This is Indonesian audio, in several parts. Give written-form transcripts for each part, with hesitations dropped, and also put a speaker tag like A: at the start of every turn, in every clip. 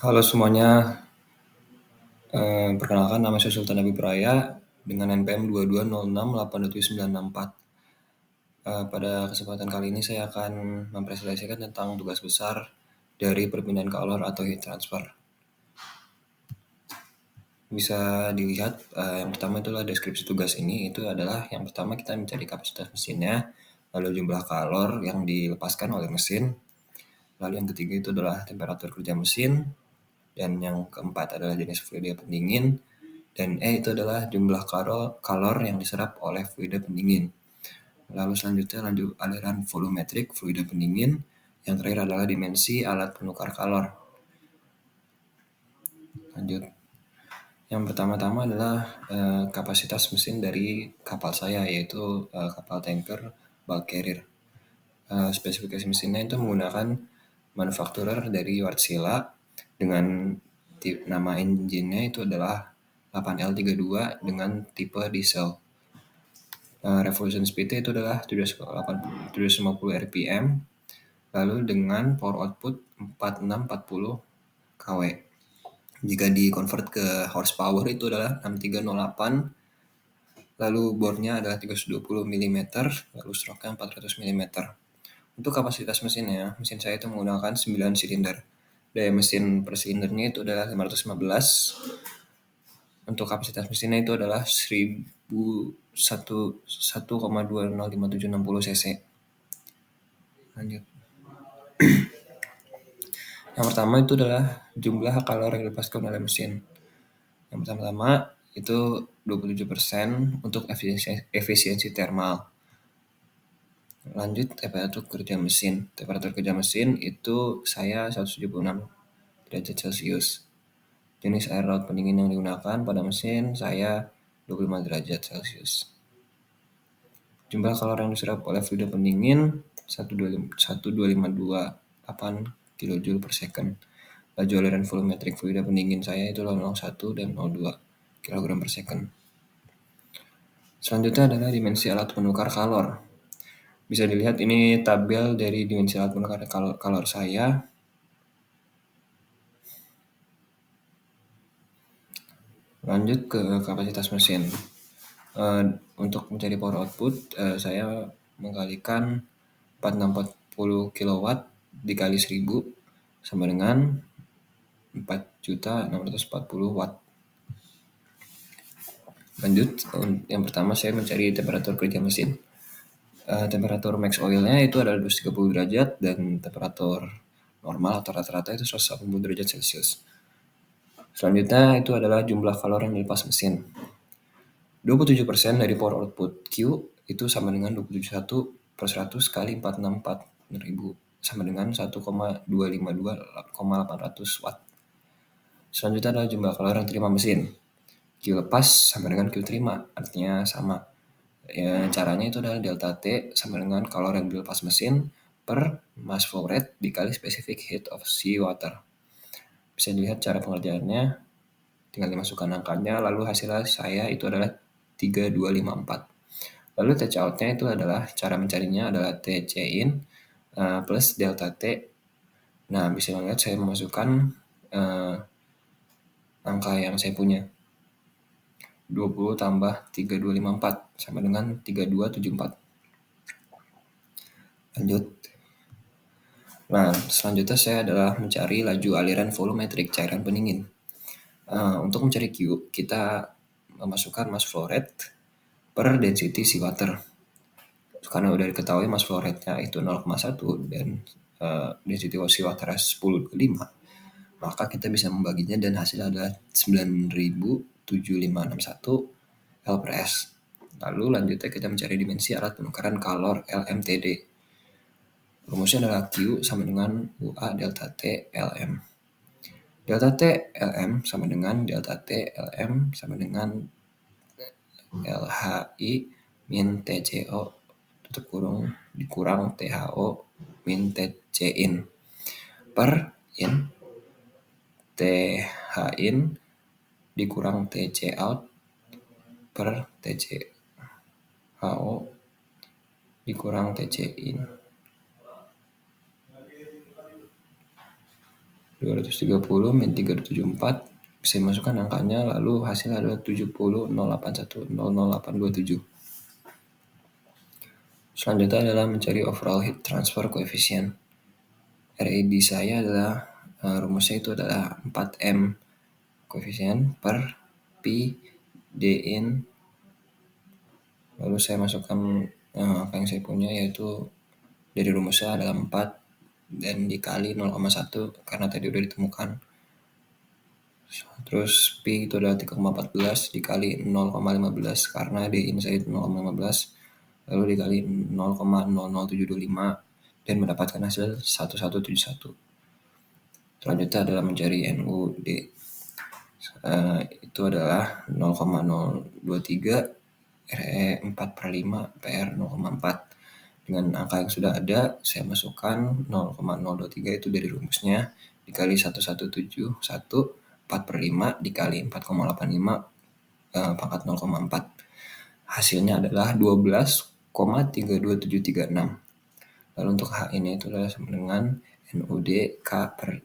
A: Halo semuanya, perkenalkan nama saya Sultan Habib Raya dengan NPM 22068794. Pada kesempatan kali ini saya akan mempresentasikan tentang tugas besar dari perpindahan kalor atau heat transfer. Bisa dilihat, yang pertama itulah deskripsi tugas ini, itu adalah yang pertama kita mencari kapasitas mesinnya, lalu jumlah kalor yang dilepaskan oleh mesin, lalu yang ketiga itu adalah temperatur kerja mesin, dan yang keempat adalah jenis fluida pendingin, dan itu adalah jumlah kalor yang diserap oleh fluida pendingin. Lalu selanjutnya lanjut aliran volumetrik fluida pendingin. Yang terakhir adalah dimensi alat penukar kalor. Lanjut. Yang pertama-tama adalah kapasitas mesin dari kapal saya, yaitu kapal tanker bulk carrier. Spesifikasi mesinnya itu menggunakan manufakturer dari Wärtsilä dengan nama engine-nya itu adalah 8L32 dengan tipe diesel. Revolution speed-nya itu adalah 750 rpm, lalu dengan power output 4640 kW. Jika di-convert ke horsepower itu adalah 6308, lalu bore-nya adalah 320 mm, lalu stroke-nya 400 mm. Untuk kapasitas mesinnya, mesin saya itu menggunakan 9 silinder. Daya mesin per silindernya itu adalah 515. Untuk kapasitas mesinnya itu adalah 1,205760 cc. Lanjut. Yang pertama itu adalah jumlah kalor yang dilepaskan oleh mesin. Yang pertama itu 27% untuk efisiensi thermal. Lanjut temperatur kerja mesin. Temperatur kerja mesin itu saya 176 derajat Celcius. Jenis air laut pendingin yang digunakan pada mesin saya 25 derajat Celcius. Jumlah kalor yang diserap oleh fluida pendingin 12528 kJ per second. Laju aliran volumetrik fluida pendingin saya itu 0,1 dan 0,2 kg per second. Selanjutnya adalah dimensi alat penukar kalor. Bisa dilihat ini tabel dari dimensi alat penukar kalor saya. Lanjut ke kapasitas mesin. Untuk mencari power output, saya mengkalikan 4640 kW dikali 1000 sama dengan 4.640 watt. Lanjut, yang pertama saya mencari temperatur kerja mesin. Temperatur max oilnya itu adalah 230 derajat dan temperatur normal atau rata-rata itu 180 derajat Celcius. Selanjutnya itu adalah jumlah kalor yang dilepas mesin. 27% dari power output Q itu sama dengan 271/100 kali 464.000 sama dengan 1,252,800 watt. Selanjutnya adalah jumlah kalor yang terima mesin. Q lepas sama dengan Q terima, artinya sama. Ya, caranya itu adalah delta T sama dengan kalor yang dilepas mesin per mass flow rate dikali specific heat of sea water. Bisa dilihat cara pengerjaannya, tinggal dimasukkan angkanya, lalu hasilnya saya itu adalah 3254. Lalu TC out-nya itu adalah, cara mencarinya adalah TC in plus delta T. Nah, bisa melihat saya memasukkan angka yang saya punya. 20 tambah 3254 sama dengan 3274. Lanjut. Nah, selanjutnya saya adalah mencari laju aliran volumetrik cairan pendingin. Untuk mencari Q, kita memasukkan mass flow rate per density seawater. Karena udah diketahui mass flow rate-nya itu 0,1 dan density seawater 10/5, maka kita bisa membaginya dan hasilnya adalah 9.7561 L per S. Lalu lanjutnya kita mencari dimensi alat penukaran kalor LMTD. Rumusnya adalah Q sama dengan UA delta T LM. Delta T LM sama dengan delta T LM sama dengan LHI min TCO tutup kurung dikurang THO min TC in per in TH in dikurang TC out per TC HO dikurang TC in. 230 min 374, bisa dimasukkan angkanya, lalu hasil adalah 70,081,00827. Selanjutnya adalah mencari overall heat transfer coefficient. RED saya adalah rumusnya itu adalah 4M koefisien per Pi din, lalu saya masukkan apa yang saya punya, yaitu dari rumusnya adalah 4 dan dikali 0,1 karena tadi udah ditemukan. Terus Pi itu adalah 3,14 dikali 0,15 karena din saya itu 0,15, lalu dikali 0,00725 dan mendapatkan hasil 1171. Selanjutnya adalah mencari NuD. Itu adalah 0,023 Re 4/5 PR 0,4. Dengan angka yang sudah ada, saya masukkan 0,023 itu dari rumusnya, dikali 1171, 4/5 dikali 4,85 pangkat 0,4. Hasilnya adalah 12,32736. Lalu untuk H ini itu adalah sama dengan NuD K per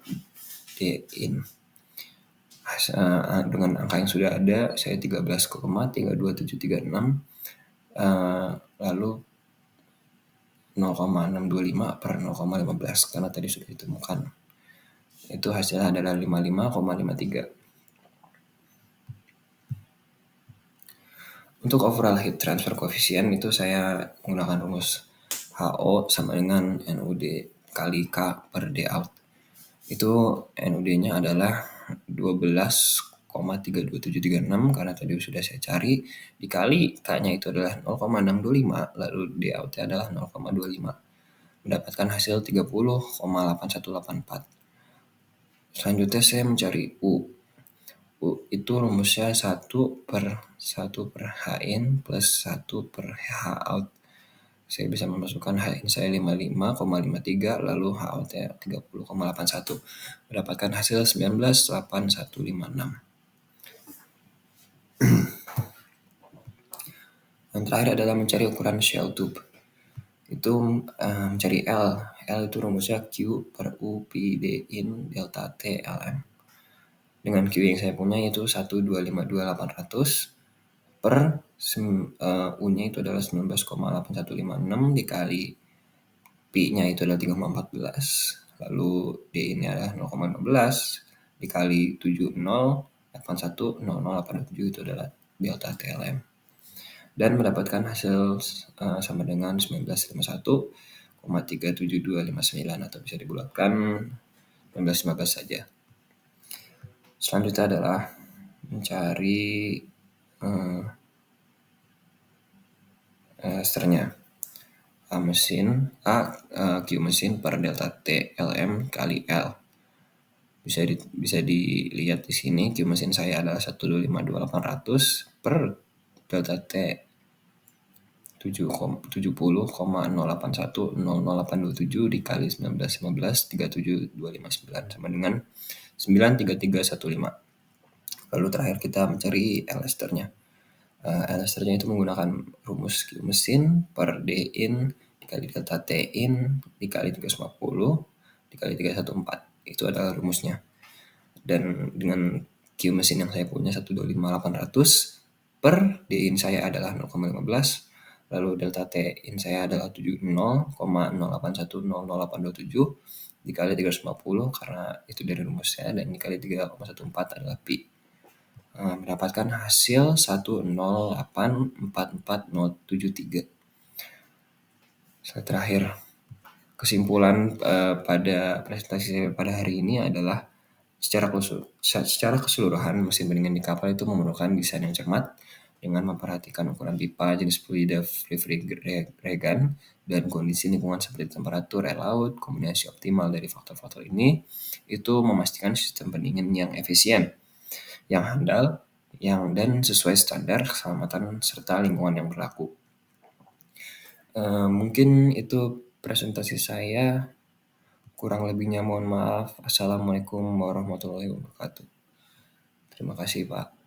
A: din. Dengan angka yang sudah ada, saya 13,32736, lalu 0,625 per 0,15 karena tadi sudah ditemukan. Itu hasilnya adalah 55,53. Untuk overall heat transfer coefficient itu saya menggunakan rumus HO sama dengan NuD kali K per D out. Itu NuD-nya adalah 12,32736 karena tadi sudah saya cari, dikali K-nya itu adalah 0,625, lalu D out-nya adalah 0,25, mendapatkan hasil 30,8184. Selanjutnya saya mencari U. U itu rumusnya 1 per Hin plus 1 per H out. Saya bisa memasukkan H in saya 55,53, lalu H out-nya 30,81, mendapatkan hasil 19,8156. Yang terakhir adalah mencari ukuran shell tube. Itu mencari L. L itu rumusnya Q per U Pi din delta T Lm. Dengan Q yang saya punya yaitu 1252800 per U-nya itu adalah 19,8156 dikali Pi-nya itu adalah 3,14, lalu D-nya adalah 0,15 dikali 70,81,00827 itu adalah delta TLM. Dan mendapatkan hasil sama dengan 1951,37259 atau bisa dibulatkan 1915 saja. Selanjutnya adalah mencari sternya. Q mesin per delta T Lm kali L. Bisa dilihat di sini Q mesin saya adalah 1252800 per delta T 70,081,00827 dikali 1915 37259 sama dengan 93315. Lalu terakhir kita mencari L ester-nya. L ester-nya itu menggunakan rumus Q mesin per D in dikali delta T in dikali 350 dikali 314. Itu adalah rumusnya. Dan dengan Q mesin yang saya punya 125.800 per D in saya adalah 0,15, lalu delta T in saya adalah 70,081,00827 dikali 350 karena itu dari rumusnya, dan dikali 3,14 adalah Pi. Mendapatkan hasil 10844,073. Terakhir, kesimpulan pada presentasi saya pada hari ini adalah secara keseluruhan mesin pendingin di kapal itu memerlukan desain yang cermat dengan memperhatikan ukuran pipa, jenis fluida refrigeran, dan kondisi lingkungan seperti temperatur air laut. Kombinasi optimal dari faktor-faktor ini itu memastikan sistem pendingin yang efisien, yang handal, dan sesuai standar keselamatan serta lingkungan yang berlaku. Mungkin itu presentasi saya. Kurang lebihnya mohon maaf. Assalamualaikum warahmatullahi wabarakatuh. Terima kasih Pak.